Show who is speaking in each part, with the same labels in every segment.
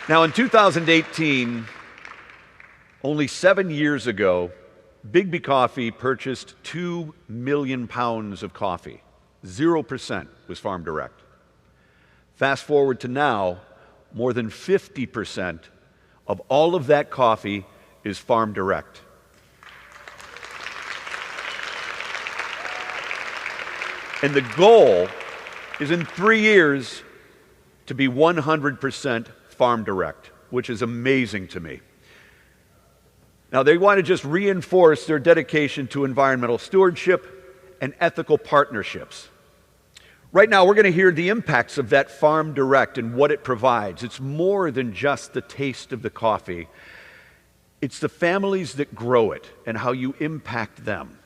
Speaker 1: Now, in 2018, only 7 years ago, BIGGBY Coffee purchased 2 million pounds of coffee. 0% was farm direct. Fast forward to now, more than 50% of all of that coffee is farm direct. And the goal is in 3 years to be 100% farm direct, which is amazing to me. Now, they want to just reinforce their dedication to environmental stewardship and ethical partnerships. Right now, we're going to hear the impacts of that farm direct and what it provides. It's more than just the taste of the coffee. It's the families that grow it and how you impact them.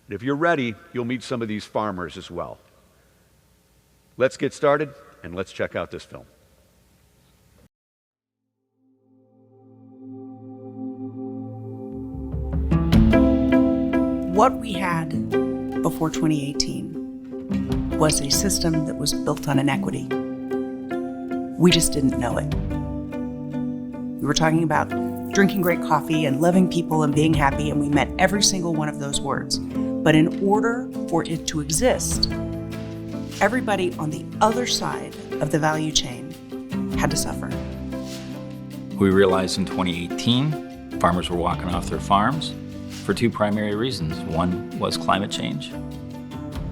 Speaker 1: And if you're ready, you'll meet some of these farmers as well. Let's get started and let's check out this film.
Speaker 2: What we had before 2018 was a system that was built on inequity. We just didn't know it. We were talking about drinking great coffee and loving people and being happy, and we meant every single one of those words. But in order for it to exist, everybody on the other side of the value chain had to suffer.
Speaker 3: We realized in 2018, farmers were walking off their farms for two primary reasons. One was climate change,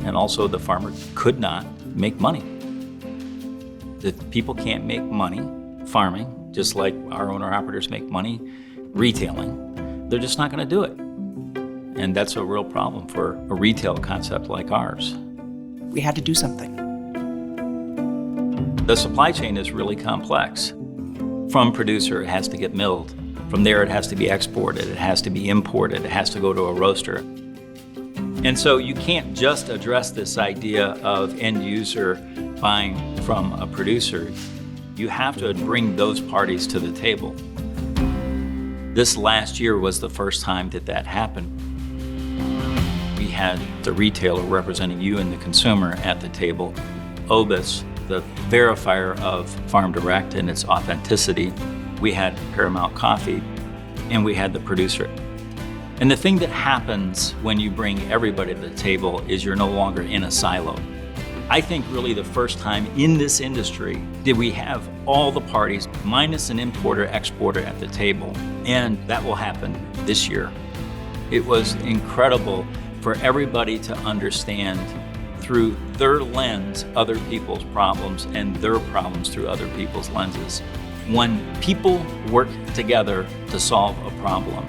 Speaker 3: and also the farmer could not make money. If people can't make money farming, just like our owner-operators make money retailing, they're just not going to do it. And that's a real problem for a retail concept like ours.
Speaker 2: We had to do something.
Speaker 3: The supply chain is really complex. From producer, it has to get milled. From there, it has to be exported, it has to be imported, it has to go to a roaster. And so you can't just address this idea of end user buying from a producer. You have to bring those parties to the table. This last year was the first time that that happened. We had the retailer representing you and the consumer at the table, OBIS, the verifier of Farm Direct and its authenticity. We had Paramount Coffee, and we had the producer. And the thing that happens when you bring everybody to the table is you're no longer in a silo. I think really the first time in this industry did we have all the parties minus an importer, exporter at the table, and that will happen this year. It was incredible for everybody to understand through their lens other people's problems and their problems through other people's lenses. When people work together to solve a problem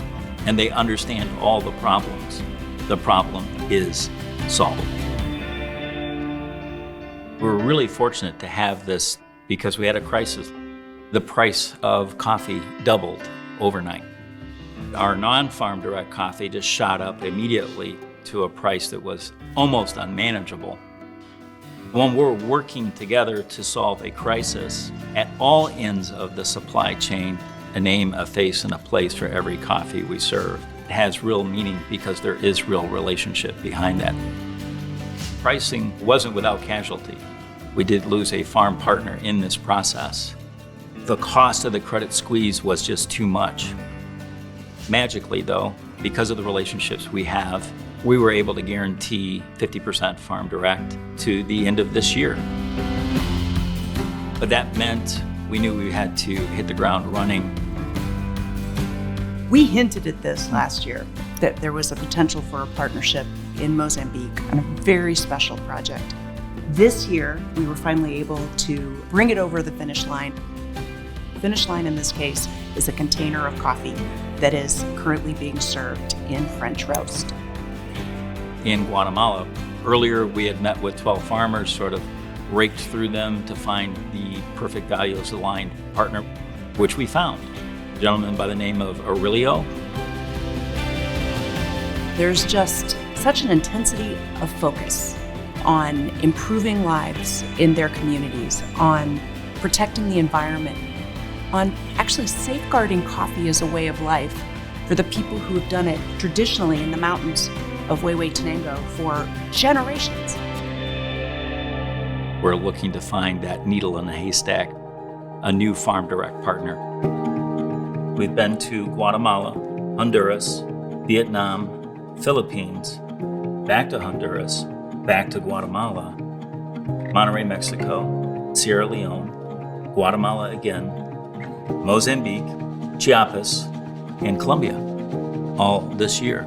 Speaker 3: and they understand all the problems, the problem is solvable. We're really fortunate to have this because we had a crisis. The price of coffee doubled overnight. Our non-farm direct coffee just shot up immediately to a price that was almost unmanageable. When we're working together to solve a crisis at all ends of the supply chain, a name, a face, and a place for every coffee we serve, it has real meaning because there is real relationship behind that. Pricing wasn't without casualty. We did lose a farm partner in this process. The cost of the credit squeeze was just too much. Magically though, because of the relationships we have, we were able to guarantee 50% farm direct to the end of this year. But that meant we knew we had to hit the ground running.
Speaker 2: We hinted at this last year, that there was a potential for a partnership in Mozambique on a very special project. This year, we were finally able to bring it over the finish line. The finish line in this case is a container of coffee that is currently being served in French roast.
Speaker 3: In Guatemala, earlier we had met with 12 farmers, sort of raked through them to find the perfect values aligned partner, which we found. A gentleman by the name of Aurelio.
Speaker 2: There's just such an intensity of focus on improving lives in their communities, on protecting the environment, on actually safeguarding coffee as a way of life for the people who have done it traditionally in the mountains of Huehuetenango for generations.
Speaker 3: We're looking to find that needle in a haystack a new Farm Direct partner. We've been to Guatemala, Honduras, Vietnam, Philippines, back to Honduras, back to Guatemala, Monterrey, Mexico, Sierra Leone, Guatemala again, Mozambique, Chiapas, and Colombia, all this year.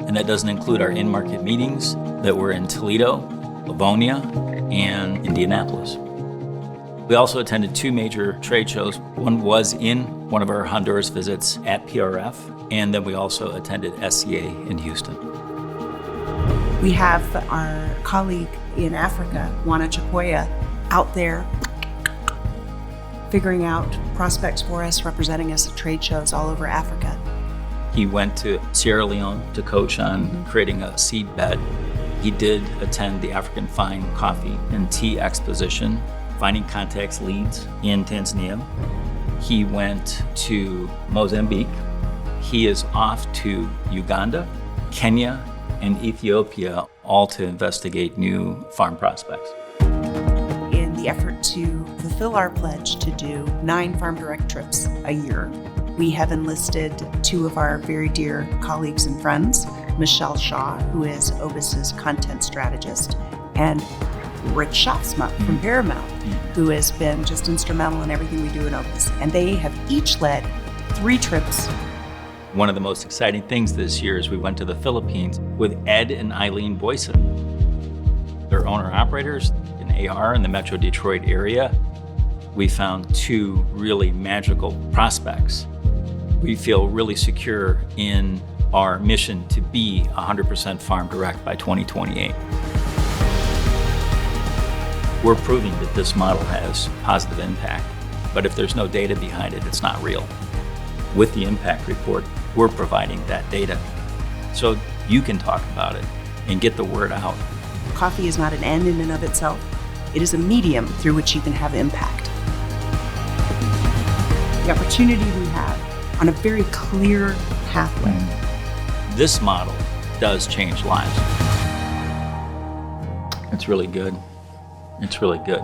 Speaker 3: And that doesn't include our in-market meetings that were in Toledo, Livonia, and Indianapolis. We also attended 2 major trade shows. One was in one of our Honduras visits at PRF, and then we also attended SCA in Houston.
Speaker 2: We have our colleague in Africa, Juana Chapoya, out there figuring out prospects for us, representing us at trade shows all over Africa.
Speaker 3: He went to Sierra Leone to coach on creating a seed bed. He did attend the African Fine Coffee and Tea Exposition, finding contacts leads in Tanzania. He went to Mozambique. He is off to Uganda, Kenya, and Ethiopia, all to investigate new farm prospects.
Speaker 2: In the effort to fulfill our pledge to do 9 Farm Direct trips a year, we have enlisted 2 of our very dear colleagues and friends, Michelle Shaw, who is Obis's content strategist, and Rick Schaafsma from Paramount, who has been just instrumental in everything we do in Obis. And they have each led 3 trips.
Speaker 3: One of the most exciting things this year is we went to the Philippines with Ed and Eileen Boyson. They're owner-operators in AR in the Metro Detroit area. We found 2 really magical prospects. We feel really secure in our mission to be 100% Farm Direct by 2028. We're proving that this model has positive impact, but if there's no data behind it, it's not real. With the impact report, we're providing that data so you can talk about it and get the word out.
Speaker 2: Coffee is not an end in and of itself. It is a medium through which you can have impact. The opportunity we have on a very clear pathway.
Speaker 3: This model does change lives. It's really good. It's really good.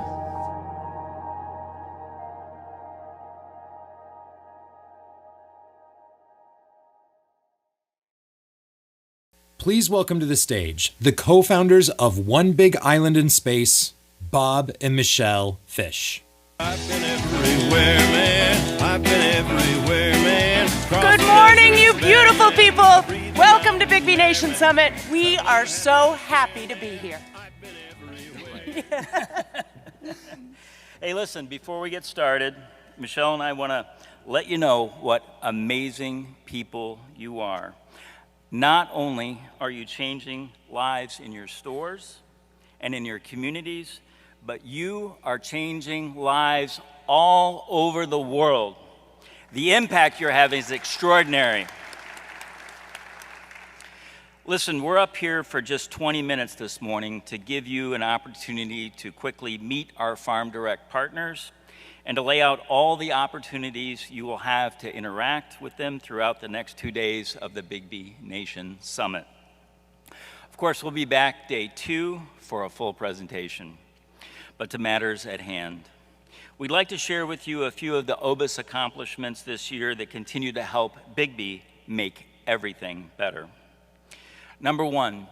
Speaker 4: Please welcome to the stage the co-founders of One Big Island in Space, Bob and Michelle Fish.
Speaker 5: I've been everywhere, man. I've been everywhere, man.
Speaker 6: Good morning, you beautiful people. Welcome to BIGGBY Nation Summit. We are so happy to be here.
Speaker 3: Hey, listen, before we get started, Michelle and I want to let you know what amazing people you are. Not only are you changing lives in your stores and in your communities, but you are changing lives all over the world. The impact you're having is extraordinary. Listen, we're up here for just 20 minutes this morning to give you an opportunity to quickly meet our Farm Direct partners and to lay out all the opportunities you will have to interact with them throughout the next 2 days of the BIGGBY Nation Summit. Of course, we'll be back day 2 for a full presentation. But to matters at hand. We'd like to share with you a few of the OBIS accomplishments this year that continue to help BIGGBY make everything better. Number 1,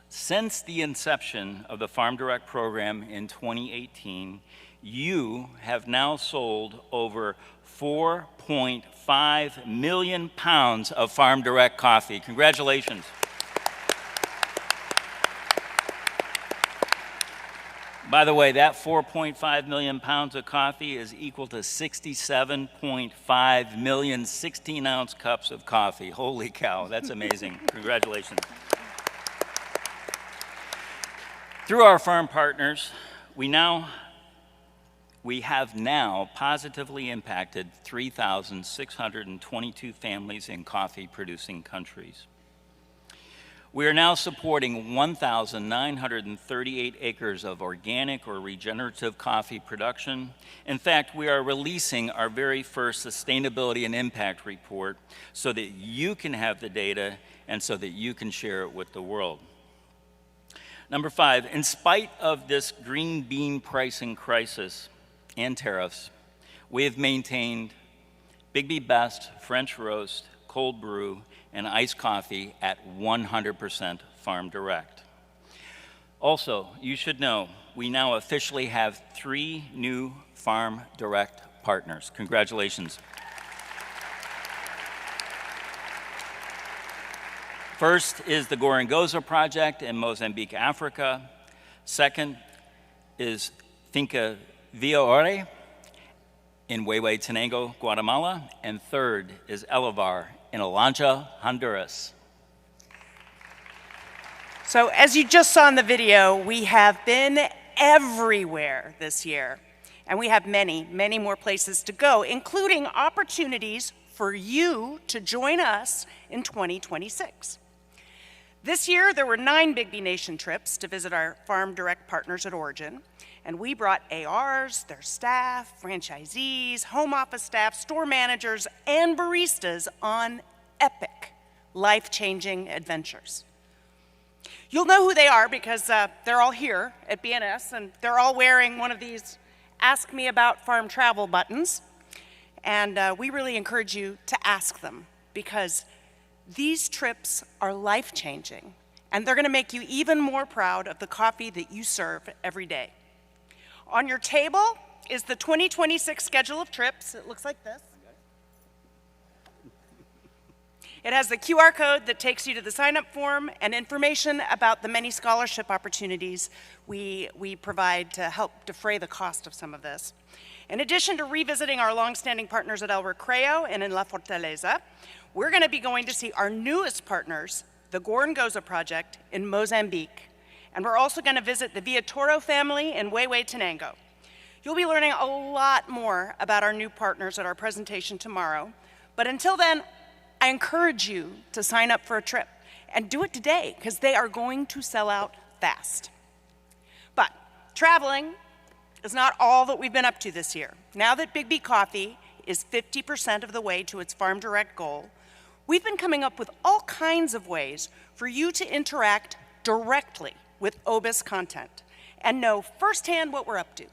Speaker 3: since the inception of the Farm Direct program in 2018, you have now sold over 4.5 million pounds of Farm Direct coffee. Congratulations. By the way, that 4.5 million pounds of coffee is equal to 67.5 million 16-ounce cups of coffee. Holy cow, that's amazing. Congratulations. Through our farm partners, we have now positively impacted 3,622 families in coffee-producing countries. We are now supporting 1,938 acres of organic or regenerative coffee production. In fact, we are releasing our very first sustainability and impact report so that you can have the data and so that you can share it with the world. Number 5, in spite of this green bean pricing crisis and tariffs, we have maintained BIGGBY Best French roast, cold brew, and iced coffee at 100% farm direct. Also, you should know, we now officially have 3 new farm direct partners. Congratulations. First is the Gorongosa Project in Mozambique, Africa. Second is Finca Villa Ore in Huehuetenango, Guatemala. And third is Elevar in Alanja, Honduras.
Speaker 6: So as you just saw in the video, we have been everywhere this year. And we have many, many more places to go, including opportunities for you to join us in 2026. This year, there were 9 BIGGBY Nation trips to visit our farm direct partners at Origin, and we brought ARs, their staff, franchisees, home office staff, store managers, and baristas on epic, life-changing adventures. You'll know who they are because they're all here at BNS, and they're all wearing one of these Ask Me About Farm Travel buttons, and we really encourage you to ask them because these trips are life-changing, and they're going to make you even more proud of the coffee that you serve every day. On your table is the 2026 schedule of trips. It looks like this. It has the QR code that takes you to the sign-up form and information about the many scholarship opportunities we provide to help defray the cost of some of this. In addition to revisiting our longstanding partners at El Recreo and in La Fortaleza, we're going to be going to see our newest partners, the Gorongosa Project in Mozambique. And we're also going to visit the Villatoro family in Huehuetenango. You'll be learning a lot more about our new partners at our presentation tomorrow. But until then, I encourage you to sign up for a trip and do it today because they are going to sell out fast. But traveling is not all that we've been up to this year. Now that BIGGBY Coffee is 50% of the way to its farm direct goal, we've been coming up with all kinds of ways for you to interact directly with OBIS content and know firsthand what we're up to.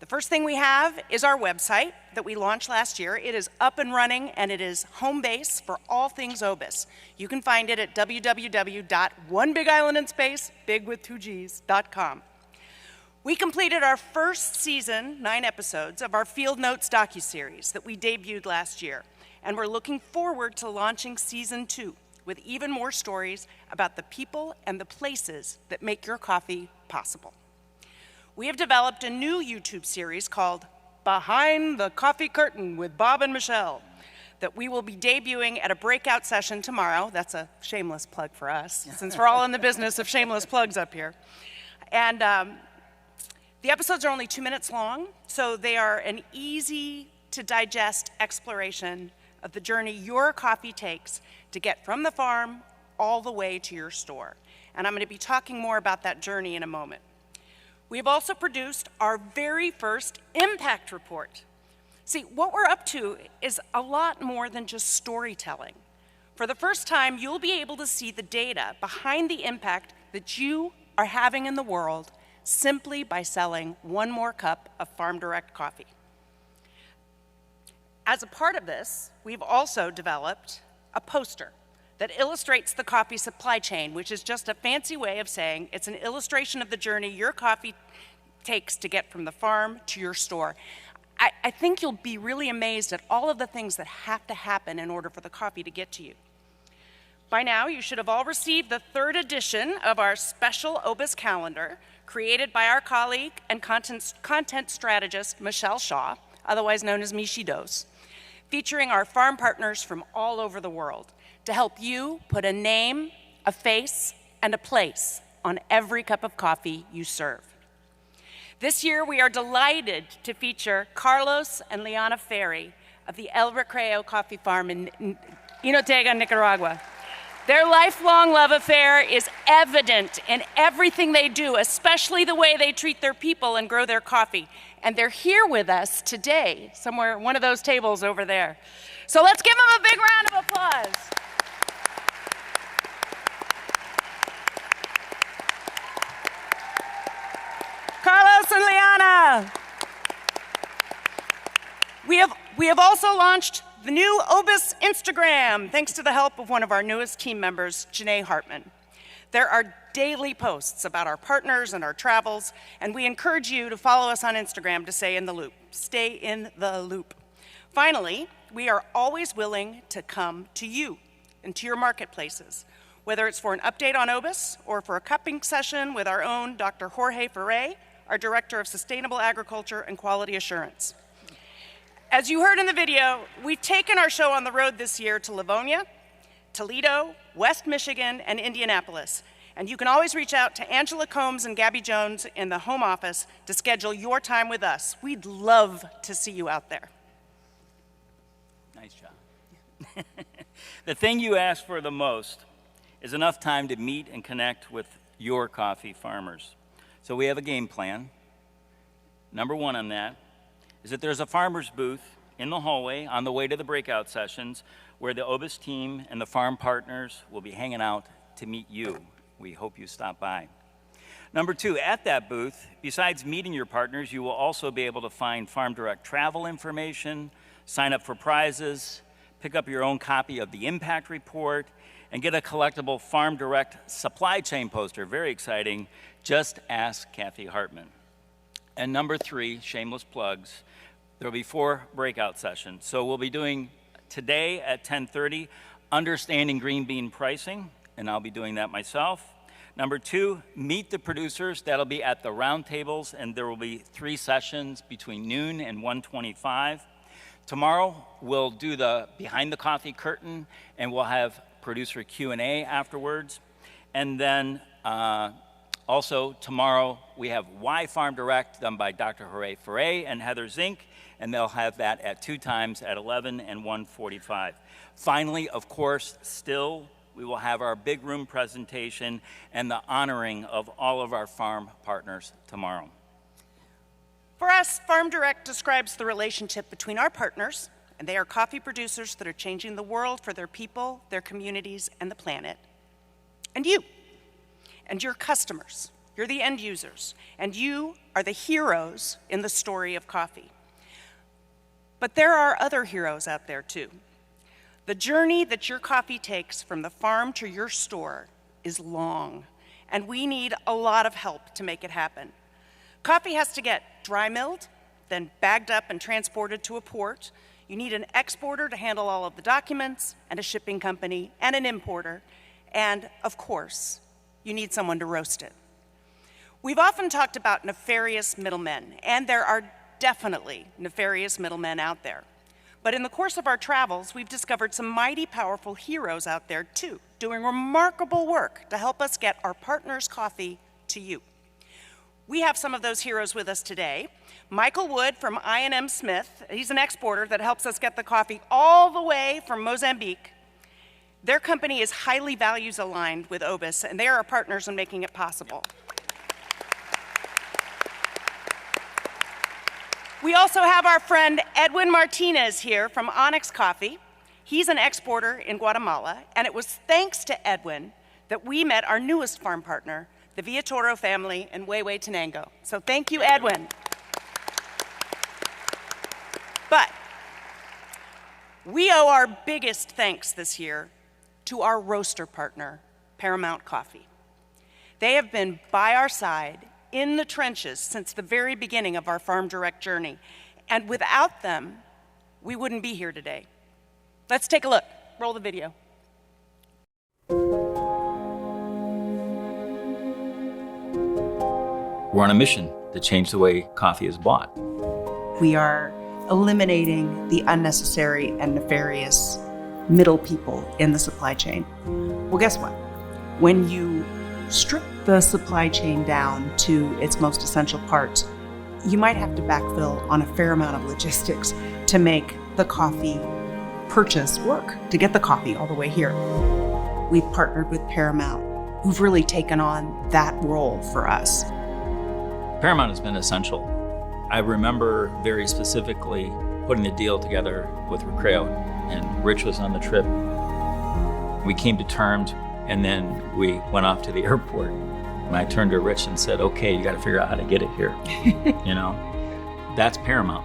Speaker 6: The first thing we have is our website that we launched last year. It is up and running, and it is home base for all things OBIS. You can find it at www.onebiggislandinspace.com. We completed our first season, 9 episodes, of our Field Notes docuseries that we debuted last year. And we're looking forward to launching season 2 with even more stories about the people and the places that make your coffee possible. We have developed a new YouTube series called Behind the Coffee Curtain with Bob and Michelle that we will be debuting at a breakout session tomorrow. That's a shameless plug for us, since we're all in the business of shameless plugs up here. And the episodes are only 2 minutes long, so they are an easy-to-digest exploration of the journey your coffee takes to get from the farm all the way to your store. And I'm going to be talking more about that journey in a moment. We've also produced our very first impact report. See, what we're up to is a lot more than just storytelling. For the first time, you'll be able to see the data behind the impact that you are having in the world simply by selling 1 more cup of farm direct coffee. As a part of this, we've also developed a poster that illustrates the coffee supply chain, which is just a fancy way of saying it's an illustration of the journey your coffee takes to get from the farm to your store. I think you'll be really amazed at all of the things that have to happen in order for the coffee to get to you. By now, you should have all received the 3rd edition of our special OBIS calendar, created by our colleague and content strategist, Michelle Shaw, otherwise known as Michidos, featuring our farm partners from all over the world to help you put a name, a face, and a place on every cup of coffee you serve. This year, we are delighted to feature Carlos and Liana Ferry of the El Recreo Coffee Farm in Jinotega, Nicaragua. Their lifelong love affair is evident in everything they do, especially the way they treat their people and grow their coffee. And they're here with us today, somewhere, one of those tables over there. So let's give them a big round of applause. Carlos and Liana. We have also launched the new Obis Instagram, thanks to the help of one of our newest team members, Janae Hartman. There are daily posts about our partners and our travels, and we encourage you to follow us on Instagram to stay in the loop. Stay in the loop. Finally, we are always willing to come to you and to your marketplaces, whether it's for an update on Obis or for a cupping session with our own Dr. Jorge Ferre, our Director of Sustainable Agriculture and Quality Assurance. As you heard in the video, we've taken our show on the road this year to Livonia, Toledo, West Michigan, and Indianapolis. And you can always reach out to Angela Combs and Gabby Jones in the home office to schedule your time with us. We'd love to see you out there.
Speaker 3: Nice job. The thing you ask for the most is enough time to meet and connect with your coffee farmers. So we have a game plan. Number one on that is that there's a farmer's booth in the hallway on the way to the breakout sessions where the Obis team and the farm partners will be hanging out to meet you. We hope you stop by. Number two, at that booth, besides meeting your partners, you will also be able to find Farm Direct travel information, sign up for prizes, pick up your own copy of the impact report, and get a collectible Farm Direct supply chain poster. Very exciting. Just ask Kathy Hartman. And number three, shameless plugs, there'll be 4 breakout sessions. So we'll be doing today at 10:30, understanding green bean pricing, and I'll be doing that myself. Number 2, meet the producers. That'll be at the round tables, and there will be 3 sessions between noon and 1:25. Tomorrow, we'll do the behind the coffee curtain, and we'll have producer Q&A afterwards. And then also tomorrow, we have Why Farm Direct, done by Dr. Jorge Ferre and Heather Zink, and they'll have that at 2 times, at 11 and 1:45. Finally, of course, still, we will have our big room presentation and the honoring of all of our farm partners tomorrow.
Speaker 6: For us, Farm Direct describes the relationship between our partners, and they are coffee producers that are changing the world for their people, their communities, and the planet, and you, and your customers. You're the end users, and you are the heroes in the story of coffee. But there are other heroes out there too. The journey that your coffee takes from the farm to your store is long, and we need a lot of help to make it happen. Coffee has to get dry milled, then bagged up and transported to a port. You need an exporter to handle all of the documents, and a shipping company, and an importer, and of course, you need someone to roast it. We've often talked about nefarious middlemen, and there are definitely nefarious middlemen out there. But in the course of our travels, we've discovered some mighty powerful heroes out there too, doing remarkable work to help us get our partners' coffee to you. We have some of those heroes with us today. Michael Wood from I&M Smith, he's an exporter that helps us get the coffee all the way from Mozambique. Their company is highly values aligned with Obis, and they are our partners in making it possible. We also have our friend Edwin Martinez here from Onyx Coffee. He's an exporter in Guatemala, and it was thanks to Edwin that we met our newest farm partner, the Villatoro family in Huehue Tenango. So thank you, Edwin. But we owe our biggest thanks this year to our roaster partner, Paramount Coffee. They have been by our side in the trenches since the very beginning of our Farm Direct journey. And without them, we wouldn't be here today. Let's take a look. Roll the video.
Speaker 3: We're on a mission to change the way coffee is bought.
Speaker 2: We are eliminating the unnecessary and nefarious middle people in the supply chain. Well, guess what? When you strip the supply chain down to its most essential parts, you might have to backfill on a fair amount of logistics to make the coffee purchase work, to get the coffee all the way here. We've partnered with Paramount, who've really taken on that role for us.
Speaker 3: Paramount has been essential. I remember very specifically putting the deal together with Recreo, and Rich was on the trip. We came to terms, and then we went off to the airport. And I turned to Rich and said, okay, you got to figure out how to get it here. You know, that's Paramount.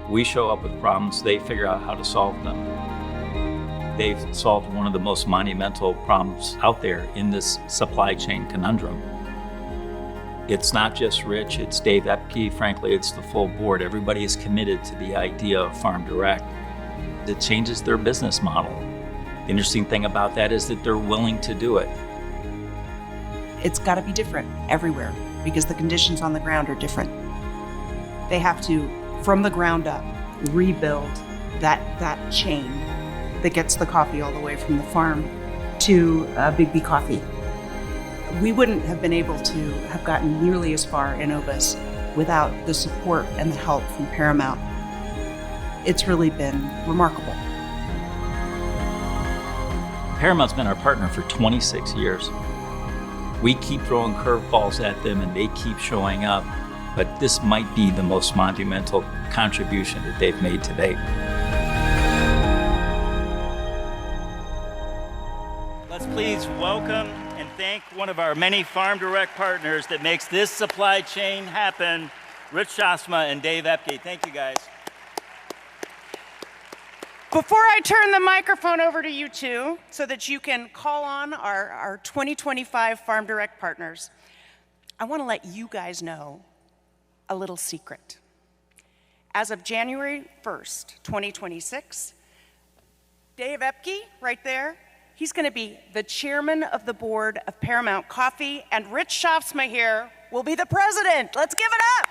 Speaker 3: We show up with problems, they figure out how to solve them. They've solved one of the most monumental problems out there in this supply chain conundrum. It's not just Rich, it's Dave Epke, frankly, it's the full board. Everybody is committed to the idea of Farm Direct. It changes their business model. The interesting thing about that is that they're willing to do it.
Speaker 2: It's got to be different everywhere because the conditions on the ground are different. They have to, from the ground up, rebuild that chain that gets the coffee all the way from the farm to BIGGBY Coffee. We wouldn't have been able to have gotten nearly as far in OBAS without the support and the help from Paramount. It's really been remarkable.
Speaker 3: Paramount's been our partner for 26 years. We keep throwing curveballs at them and they keep showing up, but this might be the most monumental contribution that they've made to date.
Speaker 7: Let's please welcome and thank one of our many Farm Direct partners that makes this supply chain happen, Rich Shasma and Dave Epke. Thank you, guys.
Speaker 6: Before I turn the microphone over to you two so that you can call on our 2025 Farm Direct partners, I want to let you guys know a little secret. As of January 1st, 2026, Dave Epke, right there, he's going to be the chairman of the board of Paramount Coffee, and Rich Shasma here will be the president. Let's give it up.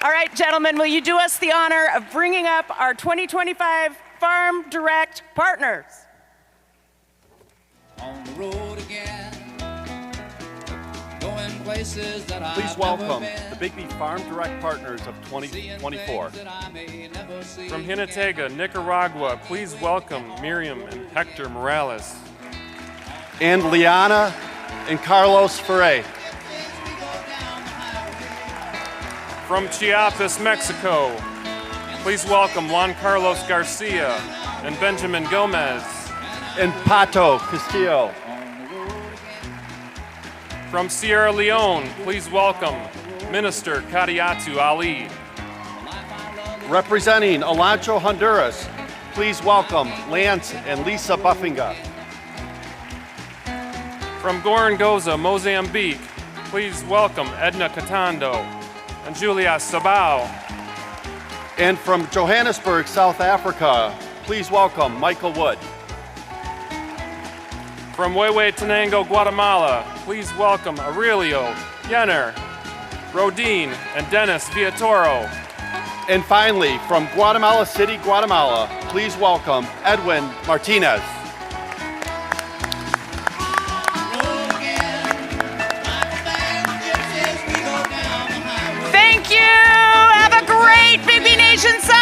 Speaker 6: All right, gentlemen, will you do us the honor of bringing up our 2025 Farm Direct partners?
Speaker 5: On the road again, going places that I've
Speaker 8: Please welcome
Speaker 5: never
Speaker 8: the BIGGBY Farm Direct Partners of 2024.
Speaker 9: From Jinotega, Nicaragua, please welcome Miriam and Hector Morales.
Speaker 8: And Liana and Carlos Ferre.
Speaker 9: From Chiapas, Mexico, please welcome Juan Carlos Garcia and Benjamin Gomez.
Speaker 8: And Pato Castillo.
Speaker 9: From Sierra Leone, please welcome Minister Kadiatu Ali.
Speaker 8: Representing Elancho, Honduras, please welcome Lance and Lisa Buffinga.
Speaker 9: From Gorongosa, Mozambique, please welcome Edna Catando and Julia Sabao.
Speaker 8: And from Johannesburg, South Africa, please welcome Michael Wood.
Speaker 9: From Huehuetenango, Guatemala, please welcome Aurelio, Yenner, Rodine, and Dennis Villatoro.
Speaker 8: And finally, from Guatemala City, Guatemala, please welcome Edwin Martinez.
Speaker 6: Thank you. Have a great BIGGBY Nation Summit.